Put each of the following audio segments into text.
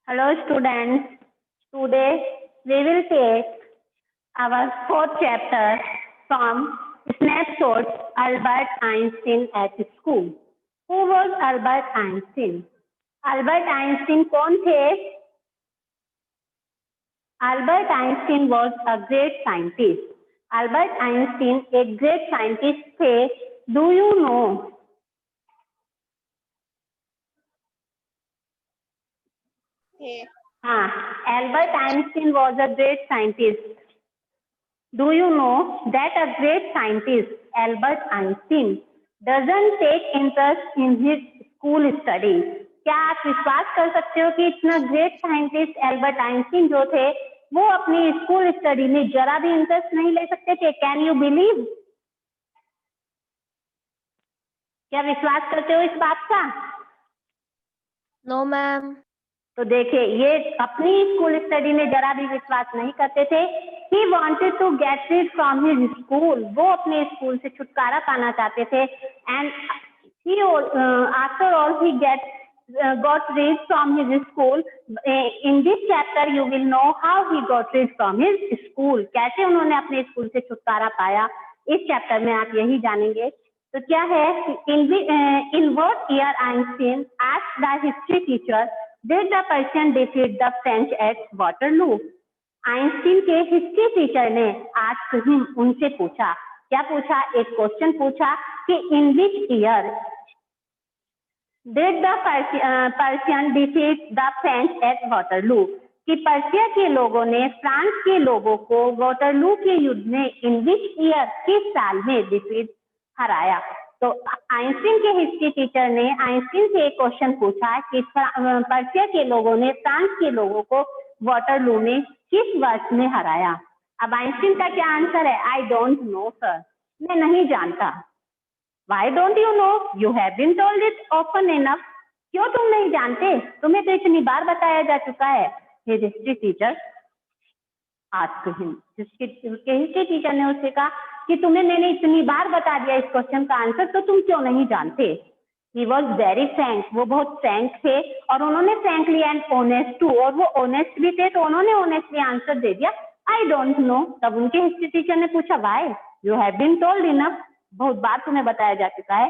Hello students, today we will take our fourth chapter from Snapshots Albert Einstein at School. Who was Albert Einstein? Albert Einstein कौन थे? Albert Einstein was a great scientist. Albert Einstein एक great scientist थे. Do you know? Albert Einstein was a great scientist. Do you know that a great scientist, Albert Einstein, doesn't take interest in his school studies? क्या आप विश्वास कर सकते हो कि इतना ग्रेट साइंटिस्ट एल्बर्ट आइंस्टीन जो थे वो अपनी स्कूल स्टडी में जरा भी इंटरेस्ट नहीं ले सकते थे? Can you believe? क्या विश्वास करते हो इस बात का? No ma'am. तो देखिए, ये अपनी स्कूल स्टडी में जरा भी विश्वास नहीं करते थे. He wanted to get rid from his school. वो अपने स्कूल से छुटकारा पाना चाहते थे. And he after all he got rid from his school. In this chapter you will know how he got rid from his school. कैसे उन्होंने अपने स्कूल से छुटकारा पाया, इस चैप्टर में आप यही जानेंगे. तो क्या है, in what year Einstein asked the history teacher did the Persian defeat the French at Waterloo? Einstein के हिस्ट्री टीचर ने आज उनसे पूछा, क्या पूछा? एक क्वेश्चन पूछा कि in which year did the Persian defeat the French at Waterloo, कि पर्शिया के लोगों ने फ्रांस के लोगों को वाटरलू के युद्ध में इन विच ईयर, किस साल में डिफीट हराया. तो आइंस्टीन के हिस्ट्री टीचर ने आइंस्टीन से एक क्वेश्चन पूछा कि पर्शिया के लोगों ने फ्रांस के लोगों को वाटरलू में किस वर्ष में हराया. अब आइंस्टीन का क्या आंसर है? आई डोंट नो सर, मैं नहीं जानता. Why don't you know? You have been told it often enough. क्यों तुम नहीं जानते? तुम्हें तो इतनी बार बताया जा चुका है. His history teacher asked him. History teacher ने उससे कहा कि तुम्हें मैंने इतनी बार बता दिया इस क्वेश्चन का आंसर, तो तुम क्यों नहीं जानते? He was very frank. वो बहुत फ्रैंक थे और उन्होंने फ्रैंकली एंड ऑनेस्ट टू, और वो ऑनेस्ट भी थे तो उन्होंने ऑनेस्टली आंसर दे दिया, आई डोंट नो. तब उनके हिस्ट्री टीचर ने पूछा, why? You have been told enough. बहुत बार तुम्हें बताया जा चुका है.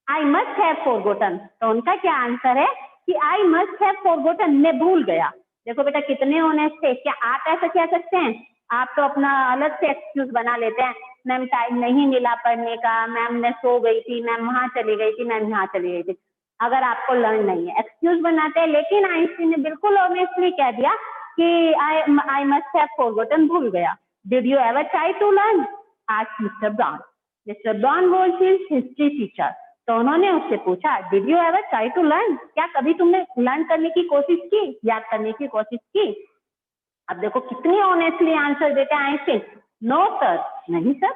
I must have forgotten. तो उनका क्या आंसर है कि आई मस्ट हैव फॉरगॉटन, मैं भूल गया. देखो बेटा कितने ऑनेस्ट थे. क्या आप ऐसा कह सकते हैं? आप तो अपना अलग से एक्सक्यूज बना लेते हैं. मैम टाइम नहीं मिला पढ़ने का, मैम मैं सो गई थी, मैम वहां चली गई थी, मैम यहाँ चली गई थी. अगर आपको लर्न नहीं है, एक्सक्यूज बनाते हैं. लेकिन आइंस्टीन ने बिल्कुल ऑनेस्टली कह दिया कि आई मस्ट हैव फॉरगॉटन, भूल गया. Did you ever try to learn? Asked mister Brown. Mister Brown was his history teacher. तो उन्होंने उससे पूछा, did you ever try to learn? क्या कभी तुमने लर्न करने की कोशिश की, याद करने की कोशिश की? अब देखो कितनी ऑनेस्टली आंसर देते हैं आइंस्टीन. नो सर, नहीं sir.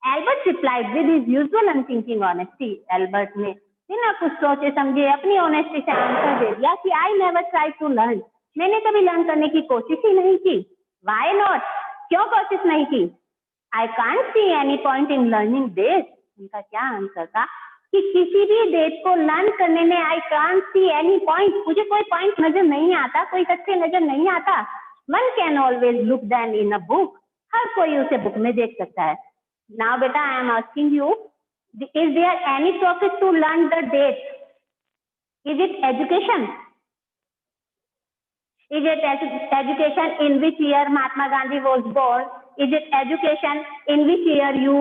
Albert replied with his usual unthinking honesty. Albert ने बिना कुछ सोचे समझे अपनी ऑनेस्टी से आंसर दे दिया कि I never try to learn, मैंने कभी लर्न करने की कोशिश ही नहीं की. Why not? क्यों कोशिश नहीं की? I can't see any point in learning this. उनका क्या आंसर था कि किसी भी डेट को लर्न करने में आई कांट सी एनी पॉइंट, मुझे कोई पॉइंट नजर नहीं आता, कोई तथ्य नजर नहीं आता. One can always look them in a book. हर कोई उसे बुक में देख सकता है. नाउ बेटा I am asking you, is there any profit to learn the date? Is it education? Is it education in which year Mahatma Gandhi was born? Is it education in which year you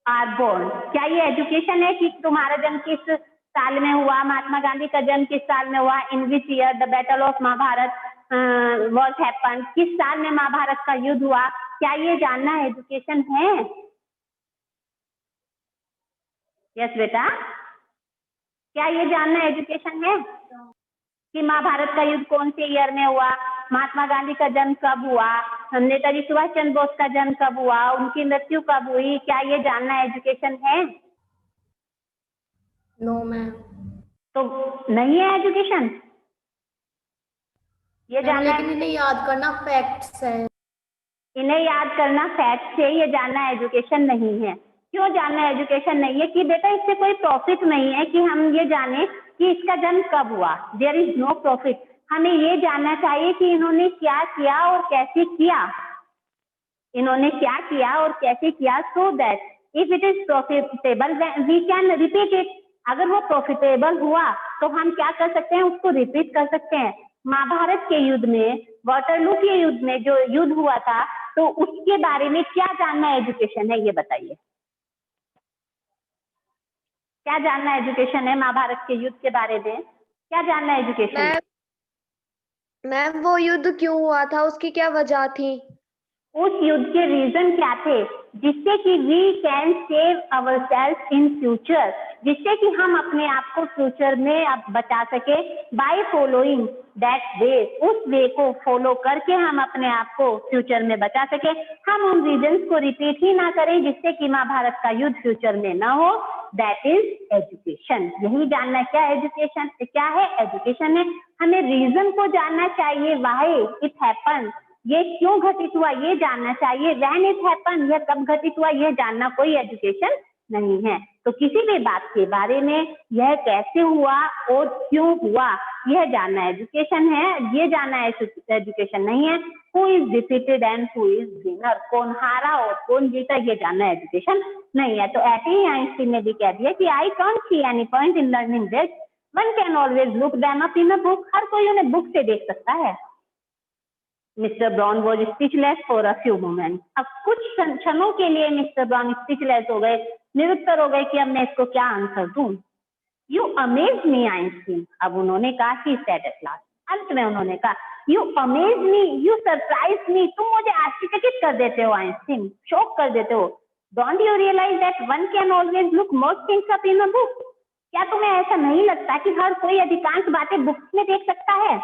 are born? क्या ये education है कि तुम्हारा जन्म किस साल में हुआ, महात्मा गांधी का जन्म किस साल में हुआ? In which year the battle of Mahabharata was happen? किस साल में महाभारत का युद्ध हुआ? क्या ये जानना एजुकेशन है? यस बेटा, क्या ये जानना एजुकेशन है कि महाभारत का युद्ध कौन से ईयर में हुआ, महात्मा गांधी का जन्म कब हुआ, नेताजी सुभाष चंद्र बोस का जन्म कब हुआ, उनकी मृत्यु कब हुई? क्या ये जानना एजुकेशन है? No ma'am. तो नहीं है एजुकेशन ये जानना. लेकिन इन्हें याद करना फैक्ट्स है. इन्हें याद करना फैक्ट है, ये जानना एजुकेशन नहीं है. क्यों जानना एजुकेशन नहीं है? कि बेटा इससे कोई प्रॉफिट नहीं है कि हम ये जाने कि इसका जन्म कब हुआ. There is no profit. हमें ये जानना चाहिए कि इन्होंने क्या किया और कैसे किया, इन्होंने क्या किया और कैसे किया, so that if it is profitable we can repeat it. अगर वो प्रॉफिटेबल हुआ तो हम क्या कर सकते हैं, उसको रिपीट कर सकते हैं। महाभारत के युद्ध में, वाटरलू के युद्ध में जो युद्ध हुआ था, तो उसके बारे में क्या जानना एजुकेशन है, ये बताइए। क्या जानना एजुकेशन है महाभारत के युद्ध के बारे में, क्या जानना एजुकेशन है? मैम वो युद्ध क्यों हुआ था, उसकी क्या वजह थी? उस युद्ध के रीजन क्या थे, जिससे कि we can save our self in future, जिससे कि हम अपने आप को फ्यूचर में अब बचा सके, बाय फॉलोइंग दैट वे, उस वे को फॉलो करके हम अपने आप को फ्यूचर में बचा सके। हम उन रीजन्स को रिपीट ही ना करें जिससे कि महाभारत का युद्ध फ्यूचर में ना हो। That is education. यही जानना क्या एजुकेशन क्या है, एजुकेशन है हमें रीजन को जानना चाहिए, व्हाई इट हैपन, ये क्यों घटित हुआ ये जानना चाहिए, व्हेन इट हैपन, यह कब घटित हुआ यह जानना कोई एजुकेशन नहीं है। तो किसी भी बात के बारे में यह कैसे हुआ और क्यों हुआ यह जानना एजुकेशन है, ये जानना एजुकेशन नहीं है। Who is defeated and who is winner, कौन हारा और कौन जीता ये जानना एजुकेशन नहीं है। तो ऐसे ही आइंस्टीन ने भी कह दिया कि I don't see any point in learning this, one can always look them up in a book, हर कोई उन्हें बुक से देख सकता है। Mister Brown was speechless for a few moments, अब कुछ क्षणों के लिए मिस्टर ब्राउन स्पीचलेस हो गए, निरुत्तर हो गए कि अब मैं इसको क्या आंसर दूं। यू अमेज मी आइंस्टीन, अब उन्होंने कहा कि सेड एट लास्ट, अंत में उन्होंने कहा you amaze me, you surprise me, तुम मुझे आश्चर्यचकित कर देते हो आइंस्टीन, शॉक कर देते हो। Don't you realise that one can always look most things up in a book, क्या तुम्हें ऐसा नहीं लगता कि हर कोई अधिकांश बातें बुक्स में देख सकता है।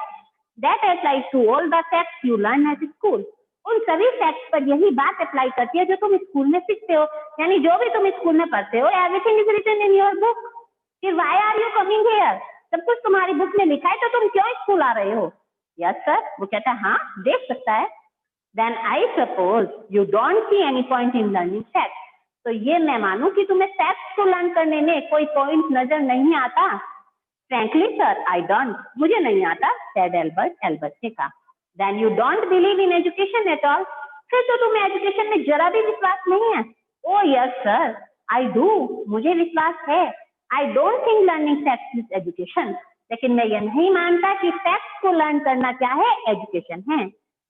That applies to all the facts you learn at school. उन सभी फैक्ट्स पर यही बात अप्लाई करती है जो तुम स्कूल में सीखते हो, यानी जो भी तुम स्कूल में पढ़ते हो, everything is written in your book. फिर why are you coming here, सब कुछ तुम्हारी बुक में लिखा है तो तुम क्यों स्कूल आ रहे हो। यस सर, वो कहता है हाँ देख सकता है। Then I suppose you don't see any point in learning facts, तो ये मैं मानूं कि तुम्हें फैक्ट्स को लर्न करने में कोई पॉइंट नजर नहीं आता। फ्रैंकली सर आई डोंट, मुझे नहीं आता, सेड एल्बर्ट, एल्बर्ट ने कहा। Then you don't believe in education at all, फिर तो तुम्हें एजुकेशन में जरा भी विश्वास नहीं है। ओ यस सर आई डू, मुझे विश्वास है। I don't think learning facts is education, लेकिन मैं ये नहीं मानता कि फैक्ट्स को लर्न करना क्या है, एजुकेशन है।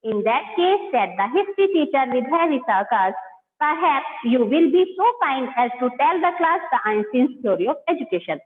In that case said the history teacher with heavy sarcasm, perhaps you will be so kind as to tell the class the Einstein's theory of education.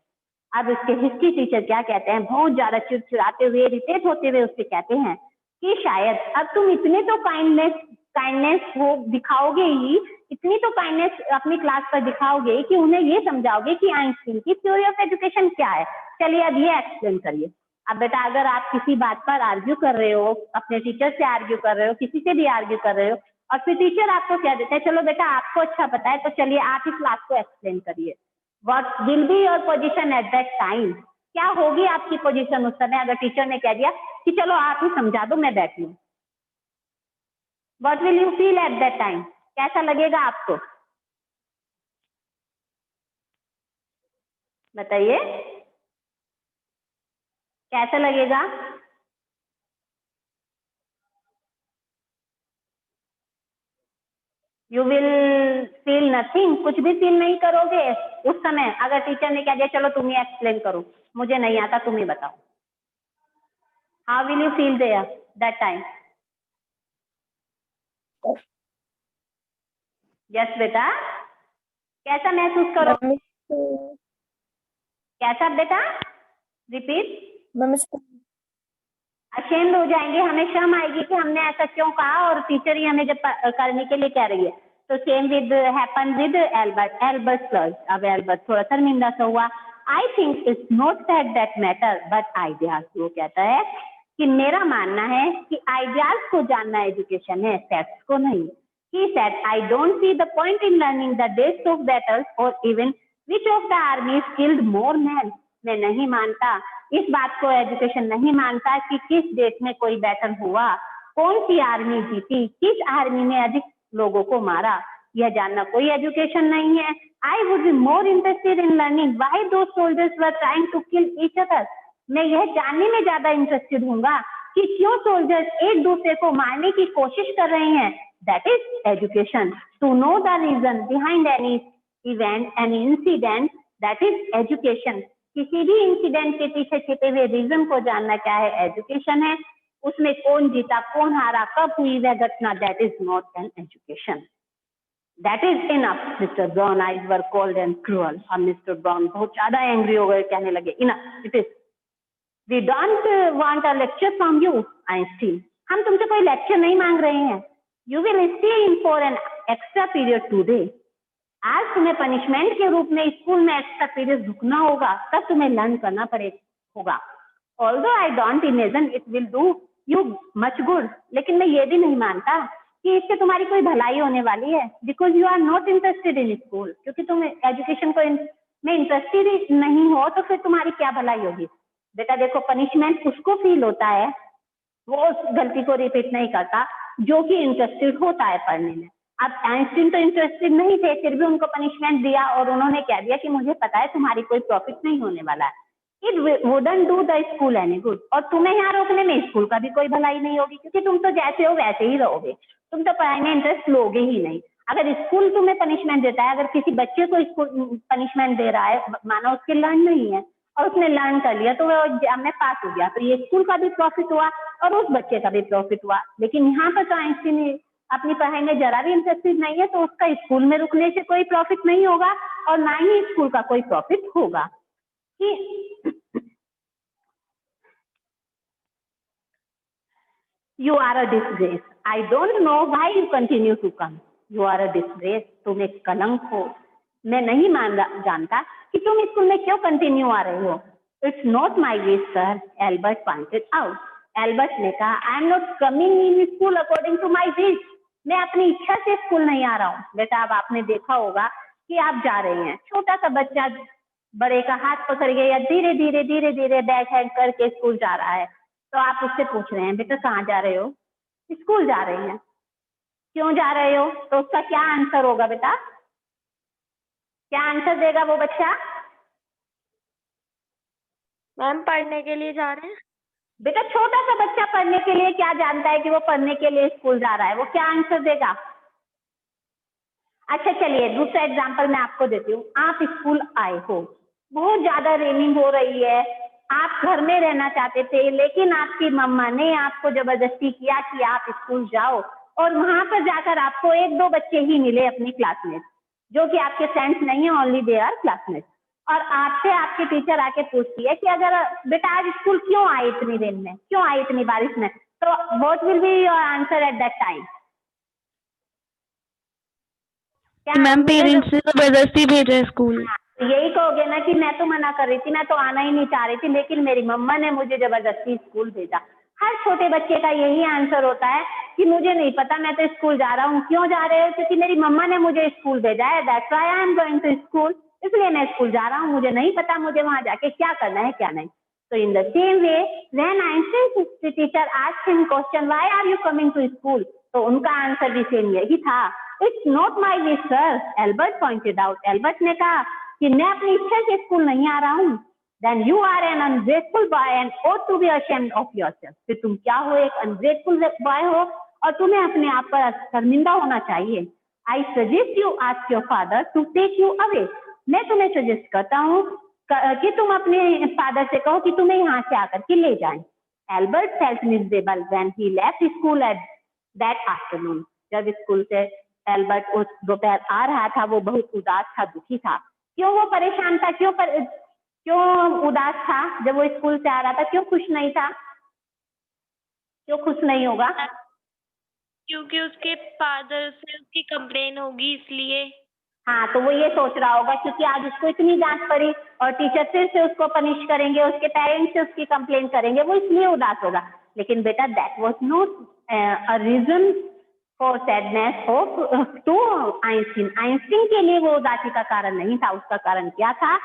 अब उसके हिस्ट्री टीचर क्या कहते हैं, बहुत ज्यादा चिड़चिड़ाते हुए, इरिटेट होते हुए उससे कहते हैं कि शायद अब तुम इतने तो काइंडनेस वो दिखाओगे ही, इतनी तो काइंडनेस अपनी क्लास पर दिखाओगे कि उन्हें ये समझाओगे कि आइंस्टीन की थ्योरी ऑफ एजुकेशन क्या है। चलिए अब ये एक्सप्लेन करिए। अब बेटा अगर आप किसी बात पर आर्ग्यू कर रहे हो, अपने टीचर से आर्ग्यू कर रहे हो, किसी से भी आर्ग्यू कर रहे हो, और फिर टीचर आपको क्या देता है, चलो बेटा आपको अच्छा पता है तो चलिए आप इस क्लास को एक्सप्लेन करिए। What will be your position at that time? क्या होगी आपकी पोजीशन उस समय अगर टीचर ने कह दिया कि चलो आप ही समझा दो मैं बैठी हूँ। What will you feel at that time? कैसा लगेगा आपको, बताइए कैसा लगेगा। यू विल फील नथिंग, कुछ भी फील नहीं करोगे उस समय अगर टीचर ने कह दिया चलो तुम ही एक्सप्लेन करो, मुझे नहीं आता तुम ही बताओ। How will you feel there that time. Yes बेटा, कैसा महसूस करो, कैसा बेटा, रिपीट। अशेम्ड हो जाएंगे, हमें शर्म आएगी कि हमने ऐसा क्यों कहा और टीचर ही हमें जब करने के लिए कह रही है। तो same with happen with Albert, Albert slurs, अब एल्बर्ट थोड़ा शर्मिंदा सा हुआ। I think it's not fact that matter but ideas, वो कहता है कि मेरा मानना है कि आइडियाज को जानना एजुकेशन है, फैक्ट्स को नहीं। He said, I don't see the point in learning the dates of battles or even which of the armies killed more men. मैं नहीं मानता इस बात को, एजुकेशन नहीं मानता कि किस देश में कोई बैटल हुआ, कौन सी आर्मी जीती, किस आर्मी ने अधिक लोगों को मारा, यह जानना कोई एजुकेशन नहीं है। I would be more interested in learning why those soldiers were trying to kill each other. मैं यह जानने में ज्यादा इंटरेस्टेड हूँगा कि क्यों सोल्जर्स एक दूसरे को मारने की कोशिश कर रहे हैं। That is education. To know the reason behind any event, any incident, that is education. किसी भी इंसिडेंट के पीछे छिपे हुए रीजन को जानना क्या है, एजुकेशन है। उसमें कौन जीता, कौन हारा, कब हुई वह घटना, that is not an education. That is enough, Mr. Brown eyes were cold and cruel. और मिस्टर ब्राउन बहुत ज्यादा एंग्री हो गए, कहने लगे enough, it is. We don't want a lecture from you, Einstein. हम तुमसे कोई लेक्चर नहीं मांग रहे हैं. You will stay in for an extra period today. आज तुम्हें पनिशमेंट के रूप में स्कूल में एक्स्ट्रा पीरियड रुकना होगा, तब तुम्हें लर्न करना होगा. Although I don't imagine it will do you much good, लेकिन मैं ये भी नहीं मानता कि इससे तुम्हारी कोई भलाई होने वाली है. Because you are not interested in school, क्योंकि तुम एजुकेशन को में इंटरेस्टेड नहीं हो, तो फिर तुम्हारी क्या भलाई होगी. बेटा देखो, पनिशमेंट उसको फील होता है, वो उस गलती को रिपीट नहीं करता जो कि इंटरेस्टेड होता है पढ़ने में. अब आइंस्टीन तो इंटरेस्टेड नहीं थे, फिर भी उनको पनिशमेंट दिया और उन्होंने कह दिया कि मुझे पता है तुम्हारी कोई प्रॉफिट नहीं होने वाला है. It wouldn't do the school any good. और तुम्हें यहाँ रोकने में स्कूल का भी कोई भलाई नहीं होगी, क्योंकि तुम तो जैसे हो वैसे ही रहोगे. तुम तो पढ़ाई में इंटरेस्ट लोगे ही नहीं. अगर स्कूल तुम्हें पनिशमेंट देता है, अगर किसी बच्चे को स्कूल पनिशमेंट दे रहा है, मानो उसके लर्न नहीं है और उसने लर्न कर लिया, तो वो एग्जाम में पास हो गया, तो ये स्कूल का भी प्रॉफिट हुआ और उस बच्चे का भी प्रॉफिट हुआ. लेकिन यहाँ पर तो आइंस्टीन अपनी पढ़ाई में जरा भी इंटरेस्टेड नहीं है, तो उसका स्कूल में रुकने से कोई प्रॉफिट नहीं होगा और ना ही स्कूल का कोई प्रॉफिट होगा. You are a disgrace. I don't know why you continue to come. You are a disgrace. तुम एक कलंक हो. मैं नहीं जानता कि तुम स्कूल में क्यों कंटिन्यू आ रहे हो. It's not my wish, sir. Albert pointed out. Albert ने कहा, I am not coming in school according to my wish. मैं अपनी इच्छा से स्कूल नहीं आ रहा हूँ. बेटा, अब आपने देखा होगा कि आप जा रहे हैं, छोटा सा बच्चा बड़े का हाथ पकड़ के या धीरे धीरे धीरे धीरे बैक हैंड करके स्कूल जा रहा है, तो आप उससे पूछ रहे हैं, बेटा कहाँ जा रहे हो. स्कूल जा रहे हैं. क्यों जा रहे हो, तो उसका क्या आंसर होगा बेटा, क्या आंसर देगा वो बच्चा. मैम पढ़ने के लिए जा रहे हैं. बेटा छोटा सा बच्चा पढ़ने के लिए क्या जानता है कि वो पढ़ने के लिए स्कूल जा रहा है, वो क्या आंसर देगा. अच्छा चलिए दूसरा एग्जाम्पल मैं आपको देती हूँ. आप स्कूल आए हो, बहुत ज्यादा रेनिंग हो रही है, आप घर में रहना चाहते थे, लेकिन आपकी मम्मा ने आपको जबरदस्ती किया कि आप स्कूल जाओ, और वहां पर जाकर आपको एक दो बच्चे ही मिले अपनी क्लासमेट, जो कि आपके फ्रेंड्स नहीं है, ओनली दे आर क्लासमेट. और आपसे आपकी टीचर आके पूछती है कि अगर बेटा आज स्कूल क्यों आए इतनी रेन में, क्यों आए इतनी बारिश में, तो what will be your answer at that time. Ma'am parents ने जबरदस्ती भेजा है स्कूल. यही कहोगे ना कि मैं तो मना कर रही थी, मैं तो आना ही नहीं चाह रही थी, लेकिन मेरी मम्मा ने मुझे जबरदस्ती स्कूल भेजा. हर छोटे बच्चे का यही आंसर होता है कि मुझे नहीं पता, मैं तो स्कूल जा रहा हूँ. क्यों जा रहे हो, क्योंकि मेरी मम्मा ने मुझे स्कूल भेजा है, that's why I am going to school. इसलिए मैं स्कूल जा रहा हूँ, मुझे नहीं पता मुझे वहां जाके क्या करना है क्या नहीं. तो in the same way when Einstein teacher asked him question why are you coming to school, तो उनका आंसर भी सेम यही था. It's not my wish sir, Albert pointed out. Albert ने कहा कि मैं अपनी इच्छा से स्कूल नहीं आ रहा हूँ. Then you are an ungrateful boy and ought to be ashamed of yourself. फिर तुम क्या हो, एक ungrateful boy हो और तुम्हें अपने आप पर शर्मिंदा होना चाहिए. I suggest you ask your father to take you away. मैं तुम्हें सजेस्ट करता हूँ कि तुम अपने फादर से कहो कि तुम्हें यहाँ से आकर के ले जाएं. Albert felt miserable when he left school at that afternoon. जब स्कूल से एल्बर्ट उस दोपहर आ रहा था, वो बहुत उदास था, दुखी था. क्यों वो परेशान था, क्यों उदास था जब वो स्कूल से आ रहा था, क्यों खुश नहीं था, क्यों खुश नहीं होगा. क्योंकि उसके फादर से उसकी कंप्लेन होगी इसलिए. हाँ, तो वो ये सोच रहा होगा क्योंकि आज उसको इतनी डांट पड़ी और टीचर फिर से उसको पनिश करेंगे, उसके पेरेंट्स से उसकी कंप्लेन करेंगे, वो इसलिए उदास होगा. लेकिन बेटा that was not a reason for sadness to Einstein. Einstein के लिए वो उदासी का कारण नहीं था. उसका कारण क्या था,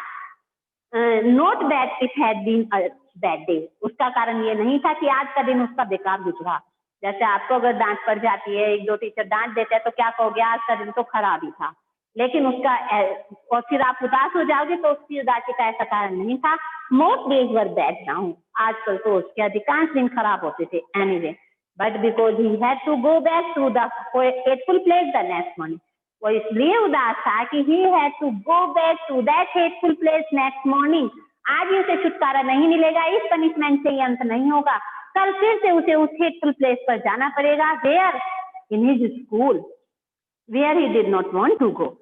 not that it had been a bad day. उसका कारण ये नहीं था कि आज का दिन उसका बेकार गुजरा. जैसे आपको अगर डांट पड़ जाती है, एक दो टीचर डांट देते हैं, तो क्या कहोगे, आज का दिन तो खराब ही था. लेकिन उसका और फिर आप उदास हो जाओगे तो उसकी उदासी का ऐसा कारण नहीं था। Most days were bad now, आजकल तो उसके अधिकांश दिन खराब होते थे anyway, but because he had to go back to the hateful place the next morning, वो इसलिए उदास था कि he had to go back to that hateful place next morning, आज ही उसे छुटकारा नहीं मिलेगा, इस पनिशमेंट से ही अंत नहीं होगा, कल फिर से उसे उस हेटफुल प्लेस पर जाना पड़ेगा, where in his school where he did not want to go.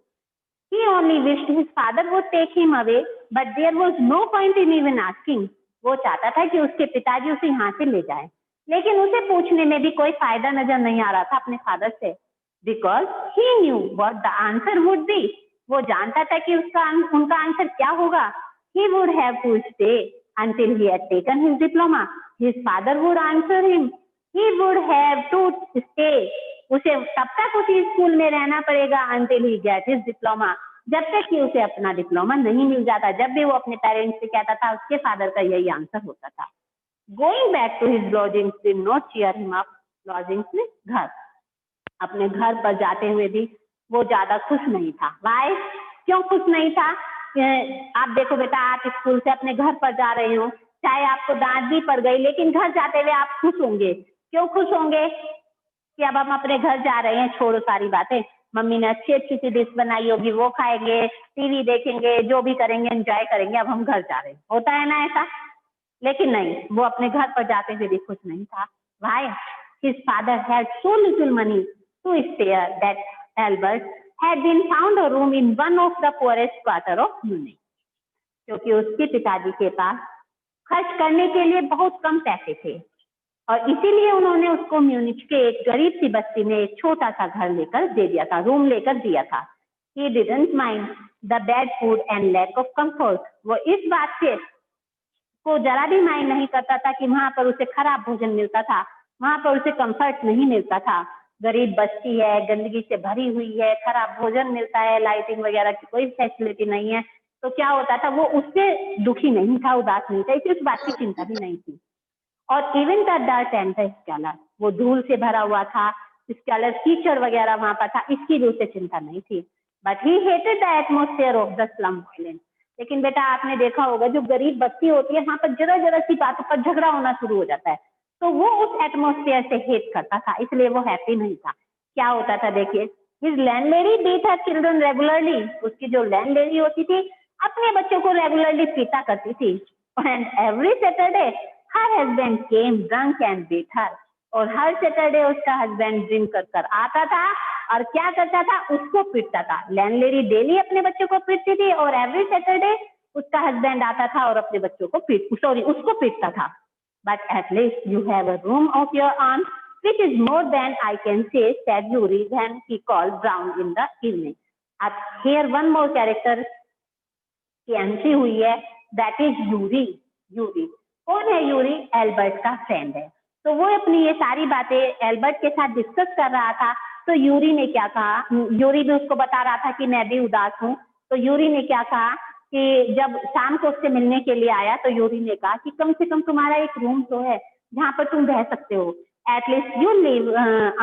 He only wished his father would take him away, but there was no point in even asking. वो चाहता था कि उसके पिताजी उसे यहाँ से ले जाएं, लेकिन उसे पूछने में भी कोई फायदा नजर नहीं आ रहा था अपने फादर से, because he knew what the answer would be. वो जानता था कि उनका आंसर क्या होगा। He would have to stay until he had taken his diploma. His father would answer him. He would have to stay. उसे तब तक उसी स्कूल में रहना पड़ेगा until he get his diploma, जब तक कि उसे अपना डिप्लोमा नहीं मिल जाता। जब भी वो अपने पेरेंट्स से कहता था उसके फादर का यही आंसर होता था। Going back to his lodgings did not cheer him up. lodgings में घर, अपने घर पर जाते हुए भी वो ज्यादा खुश नहीं था। Why? क्यों खुश नहीं था? आप देखो बेटा, आप स्कूल से अपने घर पर जा रहे हो, चाहे आपको डांट भी पड़ गई, लेकिन घर जाते हुए आप खुश होंगे। क्यों खुश होंगे? कि अब हम अपने घर जा रहे हैं, छोड़ो सारी बातें, मम्मी ने अच्छी अच्छी सी डिश बनाई होगी, वो खाएंगे, टीवी देखेंगे, जो भी करेंगे एंजॉय करेंगे, अब हम घर जा रहे हैं, होता है ना ऐसा। लेकिन नहीं, वो अपने घर पर जाते हुए भी खुश नहीं था। Why? His father had so little money to spare that Albert had been found a room in one of the poorest quarter of Munich. क्योंकि उसके पिताजी के पास खर्च करने के लिए बहुत कम पैसे थे और इसीलिए उन्होंने उसको म्यूनिच के एक गरीब सी बस्ती में एक छोटा सा घर लेकर दे दिया था, रूम लेकर दिया था। He didn't mind the bad food and lack of comfort. वो इस बात से को जरा भी माइंड नहीं करता था कि वहां पर उसे खराब भोजन मिलता था, वहां पर उसे कंफर्ट नहीं मिलता था। गरीब बस्ती है, गंदगी से भरी हुई है, खराब भोजन मिलता है, लाइटिंग वगैरह की कोई फैसिलिटी नहीं है, तो क्या होता था, वो उससे दुखी नहीं था, उदास नहीं था, इसे उस बात की चिंता भी नहीं थी। और even the dirt and the scalar, वो धूल से भरा हुआ था, स्कैलर कीचड़ वगैरह वहां पर था, इसकी भी उसे चिंता नहीं थी। But he hated the atmosphere of the slum violence. लेकिन बेटा आपने देखा होगा, जो गरीब बस्ती होती है वहां पर जरा जरा सी बातों पर झगड़ा होना शुरू हो जाता है, तो वो उस एटमॉस्फेयर से हेट करता था, इसलिए वो हैप्पी नहीं था। क्या होता था देखिए, his landlady beat her children regularly. उसकी जो लैंडलेडी होती थी अपने बच्चों को रेगुलरली पीटा करती थी। And every Saturday her husband came drunk and beat her. और हर सैटरडे उसका हस्बैंड ड्रिंक कर कर आता था और क्या करता था, उसको पीटता था। लैंडलेडी डेली अपने बच्चों को पीटती थी और एवरी सैटरडे उसका हस्बैंड आता था और अपने बच्चों को उसको पीटता था। But at least you have a room of your own which is more than I can say, said Yuri when he called Brown in the evening. अब here one more character की एंट्री हुई है, that is Yuri. Yuri कौन है? Yuri Albert का friend है। तो वो अपनी ये सारी बातें एल्बर्ट के साथ डिस्कस कर रहा था। तो यूरी ने क्या कहा, यूरी भी उसको बता रहा था कि मैं भी उदास हूँ। तो यूरी ने क्या कहा कि जब शाम को उससे मिलने के लिए आया तो यूरी ने कहा कि कम से कम तुम्हारा एक रूम तो है जहाँ पर तुम रह सकते हो। At least you live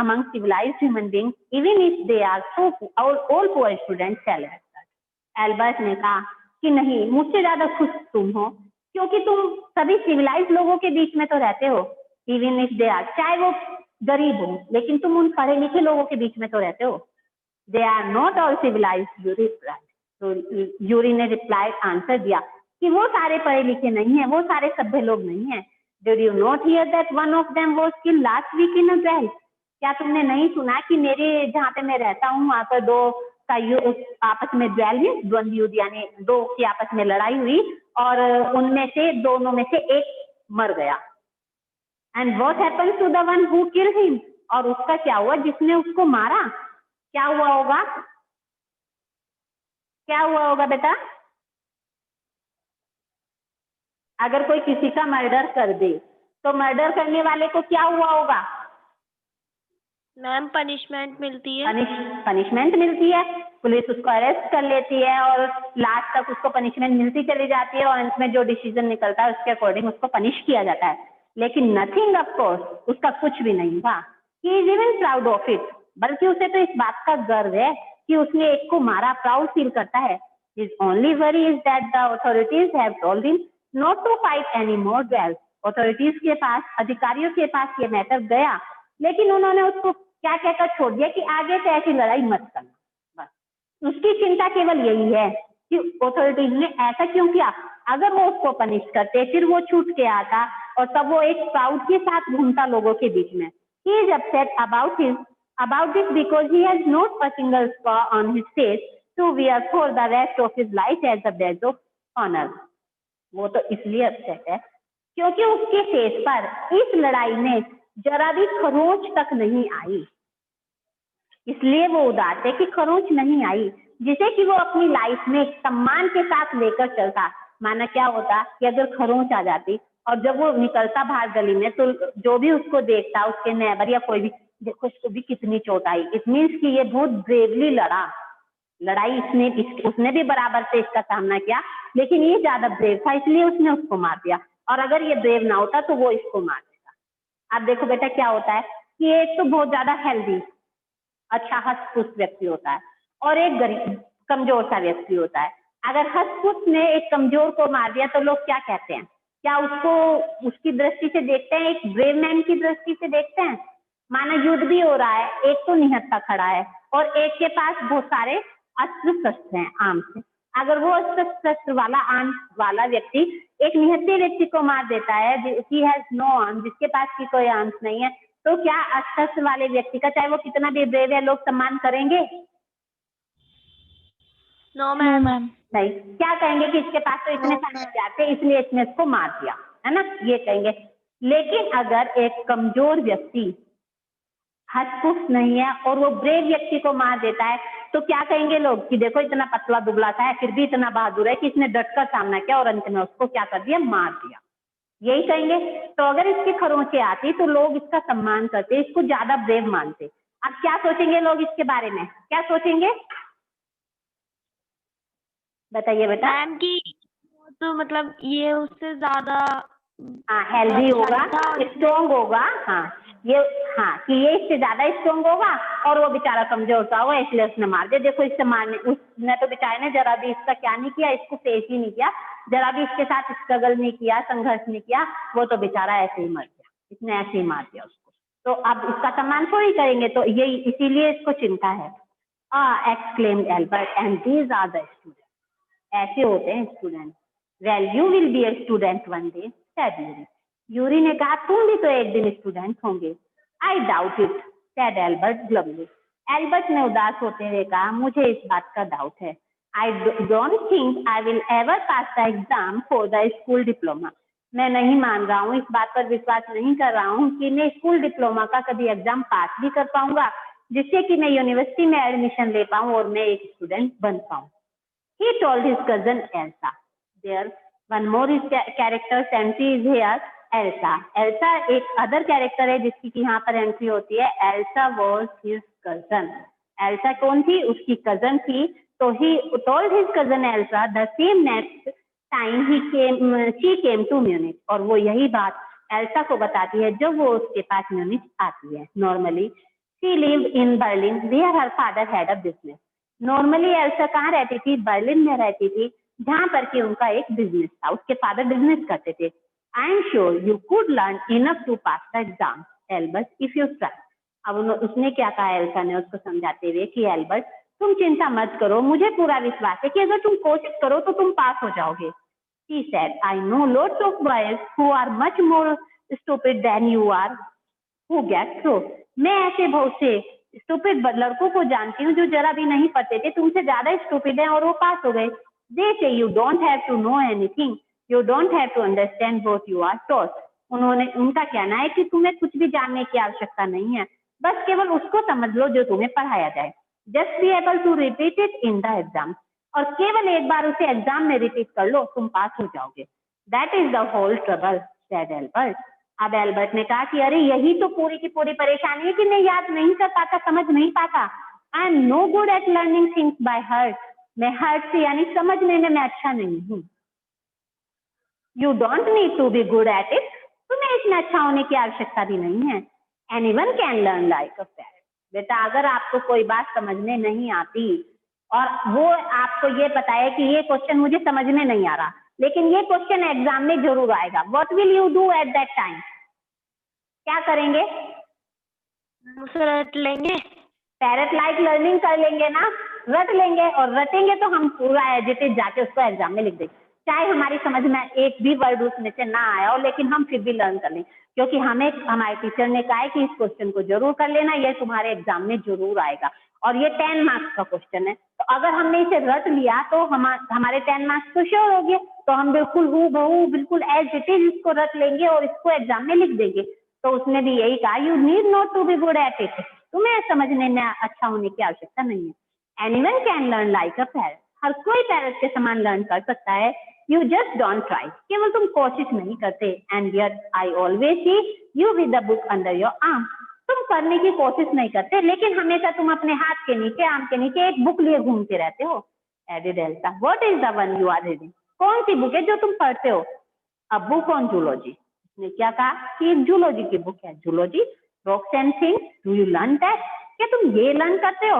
among civilized human beings, even if they are so all poor students shall have that. Albert ने कहा कि नहीं, मुझसे ज्यादा खुश तुम हो क्योंकि तुम सभी सिविलाइज लोगों के बीच में तो रहते हो। इवन इफ दे आर, चाहे वो गरीब हो, लेकिन तुम उन पढ़े लिखे लोगों के बीच में तो रहते हो। They are not all civilise, Yuri replied. तो यूरी ने रिप्लाई आंसर दिया कि वो सारे पढ़े लिखे नहीं है, वो सारे सभ्य लोग नहीं है। Did you not hear that one of them was killed last week in a duel? क्या तुमने नहीं सुना कि मेरे जहाँ पे मैं रहता हूँ वहाँ पर दो का आपस में ड्वेल हुई, द्वंद्व युद्ध, यानी दो की आपस में लड़ाई हुई और उनमें से दोनों में से एक मर गया। And what happened to the one who killed him? और उसका क्या हुआ जिसने उसको मारा? क्या हुआ होगा? क्या हुआ होगा बेटा? अगर कोई किसी का मर्डर कर दे तो मर्डर करने वाले को क्या हुआ होगा? मैम पनिशमेंट मिलती है। पनिशमेंट मिलती है, पुलिस उसको अरेस्ट कर लेती है और लास्ट तक उसको पनिशमेंट मिलती चली जाती है और अंत में जो डिसीजन निकलता है उसके अकॉर्डिंग उसको पनिश किया जाता है। लेकिन नथिंग ऑफ कोर्स, उसका कुछ भी नहीं हुआ। He is even proud of it, बल्कि उसे तो इस बात का गर्व है कि उसने एक को मारा, प्राउड फील करता है। His only worry is that the authorities have told him not to fight any more duels. Authorities के पास, अधिकारियों के पास ये मैटर गया, लेकिन उन्होंने उसको क्या कहकर छोड़ दिया कि आगे से ऐसी लड़ाई मत करना। बस उसकी चिंता केवल यही है कि अथॉरिटीज ने ऐसा क्यों किया। अगर वो उसको पनिश करते, फिर वो छूट के आता और तब वो एक प्राउड के साथ घूमता लोगों के बीच में। He is upset about this because he has not a single scar on his face to wear for the rest of his life as a badge of honor. वो तो इसलिए अपसेट है क्योंकि उसके फेस पर इस लड़ाई में जरा भी खरोंच तक नहीं आई, इसलिए वो उदास है कि खरोंच नहीं आई, जिसे कि वो अपनी लाइफ में सम्मान के साथ लेकर चलता। माना क्या होता कि अगर खरोंच आ जाती और जब वो निकलता बाहर गली में तो जो भी उसको देखता, उसके नेबर या कोई भी, देखो इसको भी कितनी चोट आई, इट मीन्स कि ये बहुत ब्रेवली लड़ा। लड़ाई उसने भी बराबर से इसका सामना किया, लेकिन ये ज्यादा ब्रेव था इसलिए उसने उसको मार दिया, और अगर ये ब्रेव ना होता तो वो इसको मार देता। अब देखो बेटा क्या होता है कि एक तो बहुत ज्यादा हेल्दी, अच्छा हंसपुस व्यक्ति होता है, और एक गरीब कमजोर सा व्यक्ति होता है। अगर हंसपुस ने एक कमजोर को मार दिया तो लोग क्या कहते हैं? क्या उसको उसकी दृष्टि से देखते हैं, एक ब्रेव मैन की दृष्टि से देखते हैं? माना युद्ध भी हो रहा है, एक तो निहत्था खड़ा है और एक के पास बहुत सारे अस्त्र शस्त्र हैं आर्म से। अगर वो अस्त्र शस्त्र वाला आर्म वाला व्यक्ति एक निहत्थे व्यक्ति को मार देता है, he has no arm, जिसके पास की कोई आर्म्स नहीं है, तो क्या अस्त्र वाले व्यक्ति का चाहे वो कितना भी ब्रेव है लोग सम्मान करेंगे? No ma'am. नहीं, क्या कहेंगे कि इसके पास तो इतने सारे हथियार थे इसलिए इसने इसको मार दिया, है ना, ये कहेंगे। लेकिन अगर एक कमजोर व्यक्ति हंसपुस नहीं है और वो ब्रेव व्यक्ति को मार देता है तो क्या कहेंगे लोग कि देखो इतना पतला दुबला सा है फिर भी इतना बहादुर है कि इसने डटकर सामना किया और अंत में उसको क्या कर दिया, मार दिया, यही कहेंगे। तो अगर इसकी खरोंचे आती तो लोग इसका सम्मान करते, इसको ज्यादा ब्रेव मानते। अब क्या सोचेंगे लोग इसके बारे में, क्या सोचेंगे बताइए बेटा? मैम की तो मतलब ये उससे ज्यादा हाँ हेल्दी होगा, स्ट्रॉन्ग होगा, हाँ ये, हाँ कि ये इससे ज्यादा स्ट्रॉन्ग होगा और वो बेचारा कमजोर सा होगा इसलिए उसने मार दिया। देखो इससे मारने, उसने तो बेचारे ने जरा भी इसका क्या नहीं किया, इसको फेस ही नहीं किया, जरा भी इसके साथ स्ट्रगल नहीं किया, संघर्ष नहीं किया, वो तो बेचारा ऐसे ही मर गया, इसने ऐसे ही मार दिया उसको। तो अब इसका सम्मान थोड़ी करेंगे, तो ये इसीलिए इसको चिंता है। Exclaimed Albert, and these are the student. ऐसे होते हैं student. Well you will be a student one day, said Yuri. Yuri ने कहा तुम भी तो एक दिन स्टूडेंट होंगे। I doubt it, said Albert glumly. Albert ने उदास होते हुए कहा मुझे इस बात का डाउट है। I don't think I will ever pass the exam for the school diploma. मैं नहीं मान रहा हूँ, इस बात पर विश्वास नहीं कर रहा हूँ कि मैं स्कूल डिप्लोमा का कभी एग्जाम पास भी कर पाऊंगा जिससे कि मैं यूनिवर्सिटी में एडमिशन ले पाऊं और मैं एक स्टूडेंट बन पाऊं। He told his cousin Elsa. There, one more character's entry is here. Elsa. Elsa एक other character है जिसकी कि यहाँ पर एंट्री होती है। Elsa was his cousin. Elsa कौन थी? उसकी cousin थी। तो he told his cousin Elsa the same next time she came to Munich. और वो यही बात Elsa को बताती है जब वो उसके पास म्यूनिच आती है। Normally, she lived in Berlin where her father had a business. Normally Elsa कहाँ रहती थी? बर्लिन में रहती थी, जहां पर कि उनका एक बिजनेस था, उसके फादर बिजनेस करते थे। I am sure you could learn enough to pass the exam Albert if you try. अब उसने क्या कहा एल्सा ने उसको समझाते हुए कि एल्बर्ट तुम चिंता मत करो, मुझे पूरा विश्वास है कि अगर तुम कोशिश करो तो तुम पास हो जाओगे। He said, I know lots of boys who are much more stupid than you are who get through. मैं ऐसे बहुत से स्टूपिड लड़कों को जानती हूँ जो जरा भी नहीं पढ़ते थे, तुमसे ज्यादा स्टूपिड हैं और वो पास हो गए। They say you don't have to know anything, you don't have to understand what you are taught. उनका कहना है कि तुम्हें कुछ भी जानने की आवश्यकता नहीं है, बस केवल उसको समझ लो जो तुम्हें पढ़ाया जाए। Just be able to repeat it in the exam. और केवल एक बार उसे एग्जाम में रिपीट कर लो, तुम पास हो जाओगे। That is the whole trouble, said Albert. अब एल्बर्ट ने कहा कि अरे यही तो पूरी की पूरी परेशानी है कि मैं याद नहीं कर पाता, समझ नहीं पाता। I am no good at learning things by heart. मैं हार्ट से यानी समझने में मैं अच्छा नहीं हूँ। You don't need to be good at it. तुम्हें इसमें अच्छा होने की आवश्यकता भी नहीं है। Anyone can learn like a parrot. बेटा अगर आपको कोई बात समझ में नहीं आती और वो आपको ये पता है कि ये क्वेश्चन मुझे समझ में नहीं आ रहा, लेकिन ये क्वेश्चन एग्जाम में जरूर आएगा, what will you do at that time? क्या करेंगे? उसे रट लेंगे। पैरेट लाइक लर्निंग कर लेंगे ना, रट लेंगे, और रटेंगे तो हम पूरा एज इट इज जाके उसको एग्जाम में लिख देंगे, चाहे हमारी समझ में एक भी वर्ड उसमें से ना आया हो, लेकिन हम फिर भी लर्न कर लेंगे, क्योंकि हमें हमारे टीचर ने कहा है कि इस क्वेश्चन को जरूर कर लेना, ये तुम्हारे एग्जाम में जरूर आएगा, और ये 10 मार्क्स का क्वेश्चन है। तो अगर हमने इसे रट लिया तो हमारे 10 मार्क्स तो श्योर हो गए, तो हम बिल्कुल हूबहू बिल्कुल एज इट इज इसको रट लेंगे और इसको एग्जाम में लिख देंगे। तो उसने भी यही कहा, you need not to be good at it, तुम्हें समझने में अच्छा होने की आवश्यकता नहीं है। Anyone can learn like a parrot, हर कोई पैरट के समान लर्न कर सकता है। यू जस्ट डोंट ट्राई, केवल तुम कोशिश नहीं करते। And yet I always see you with the book under your arm, तुम करने की कोशिश नहीं करते, लेकिन हमेशा तुम अपने हाथ के नीचे, आर्म के नीचे एक बुक लिए घूमते रहते हो। Added Elsa, what is the one you are reading, कौन सी बुक है जो तुम पढ़ते हो? अ बुक ऑन जूलॉजी, उसने क्या कहा कि एक जूलॉजी की बुक है। Zoology, rocks and things, do you learn that, क्या तुम ये लर्न करते हो?